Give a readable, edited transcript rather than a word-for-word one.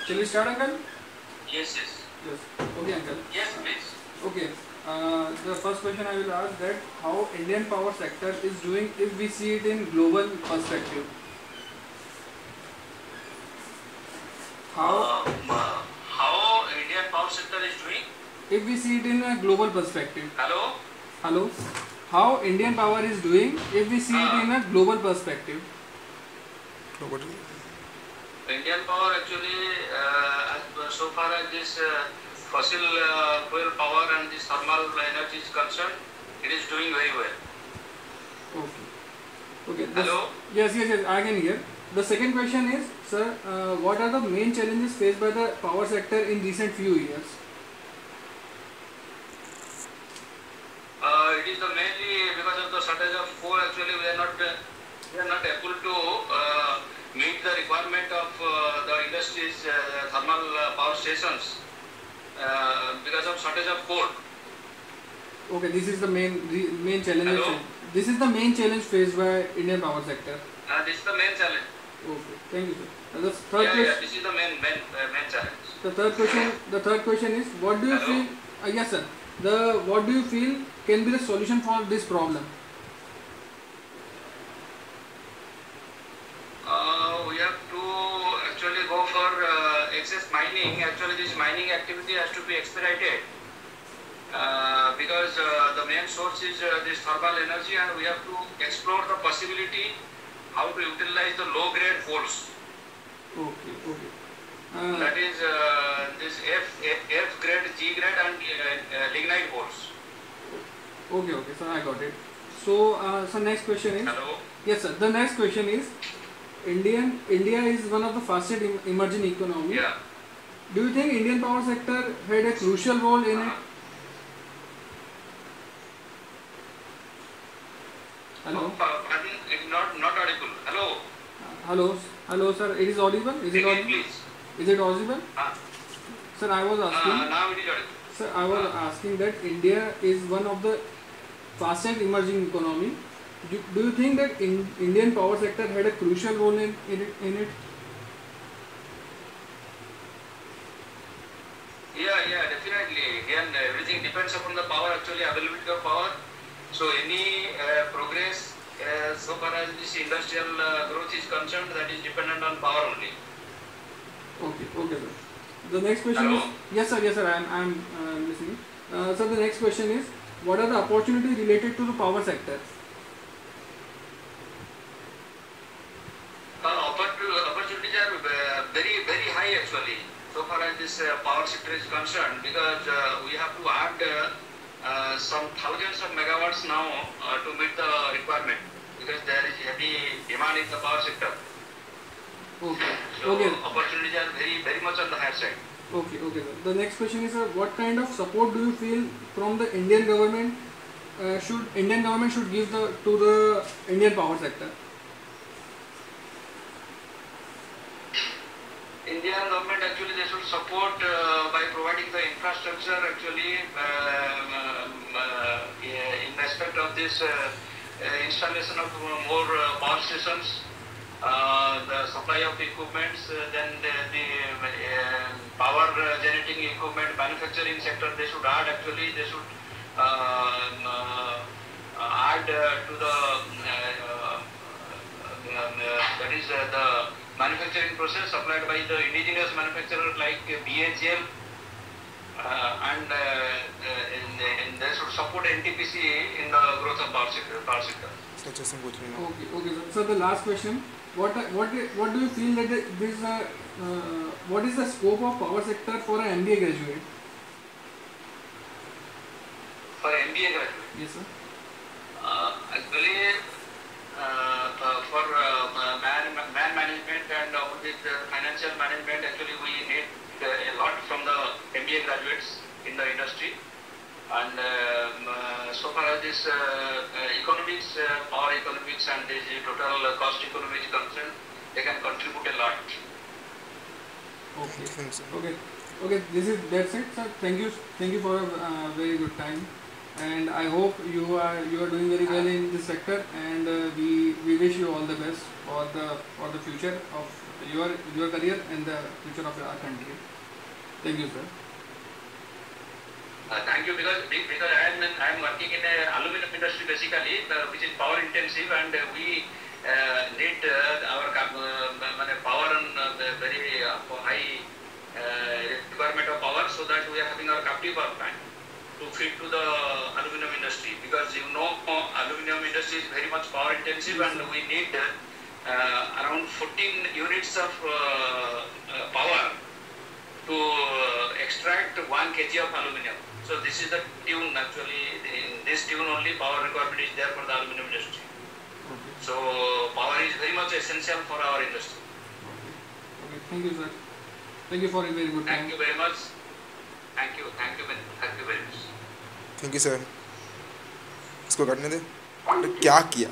Shall we start, Uncle? Yes, yes. Yes. Okay, Uncle. Yes, please. Okay. The first question I will ask that how Indian power sector is doing if we see it in global perspective. How How Indian power sector is doing? if we see it in a global perspective. Hello? Hello. How Indian power is doing if we see it in a global perspective. Indian power actually, so far as this fossil fuel power and this thermal energy is concerned, it is doing very well. Okay. Okay. Hello? Yes, I can hear. The second question is, sir, what are the main challenges faced by the power sector in recent few years? It is the mainly because of the shortage of coal. Actually, we are not able to meet the requirement of the industry's thermal power stations because of shortage of coal. Okay, this is the main challenge. Hello? This is the main challenge faced by Indian power sector. This is the main challenge. Okay, thank you, sir. The third Yeah, this is the main challenge. The third question is, what do you Hello? feel? Yes, sir. What do you feel can be the solution for this problem? We have to actually go for excess mining. Actually, this mining activity has to be expedited because the main source is this thermal energy, and we have to explore the possibility how to utilize the low-grade coals. Okay. That is this F grade, G grade, and lignite coals. Okay, sir, I got it. So next question is. Hello. Yes, sir. The next question is, India is one of the fastest emerging economy. Yeah. Do you think Indian power sector had a crucial role in it? Hello. Pardon, it's not audible. Hello. Hello, sir. It is audible. Is it Again, audible? please. Is it audible? Sir, I was asking. Now it is audible. Sir, I was asking that India is one of the fastest emerging economy. Do you think that Indian power sector had a crucial role in it? Yeah, definitely. Again, everything depends upon the power, actually, availability of power. So any progress so far as this industrial growth is concerned, that is dependent on power only. Okay, sir. The next question Hello? is, yes, sir, I'm listening. So the next question is, what are the opportunities related to the power sector? Opportunities are very, very high actually, so far as this power sector is concerned, because we have to add some thousands of megawatts now to meet the requirement, because there is heavy demand in the power sector. Okay. So Okay. opportunities are very, very much on the higher side. Okay, sir. The next question is, what kind of support do you feel from the Indian government? Should give to the Indian power sector? Indian government actually they should support by providing the infrastructure actually in respect of this installation of more power stations, the supply of equipments, then the power generating equipment, manufacturing sector they should add actually, they should add to the that is the manufacturing process supplied by the indigenous manufacturers like BHEL, and they should support NTPC in the growth of power sector. Okay, sir. So the last question, what do you feel that what is the scope of power sector for an MBA graduate? For MBA graduate? Yes, sir. Actually, for man management and with financial management, actually we need a lot from the MBA graduates in the industry. And so far as this economics, power economics and this total cost economics is concerned, they can contribute a lot. Okay. That's it, sir. Thank you for a very good time. and I hope you are doing very well in this sector, and we wish you all the best for the future of your career and the future of our country. Thank you, sir. Thank you, because I am working in a aluminum industry basically, which is power intensive, and we need our power and very high requirement of power, so that we are having our captive power plant to feed to the aluminum industry, because you know aluminum industry is very much power intensive, and we need around 14 units of power to extract 1 kg of aluminum. So this is the tune actually. In this tune only power requirement is there for the aluminum industry. Okay. So power is very much essential for our industry. Okay. Thank you, sir. Thank you for a very good time. Thank you very much. Thank you very much. Thank you sir. इसको करने दे. क्या किया?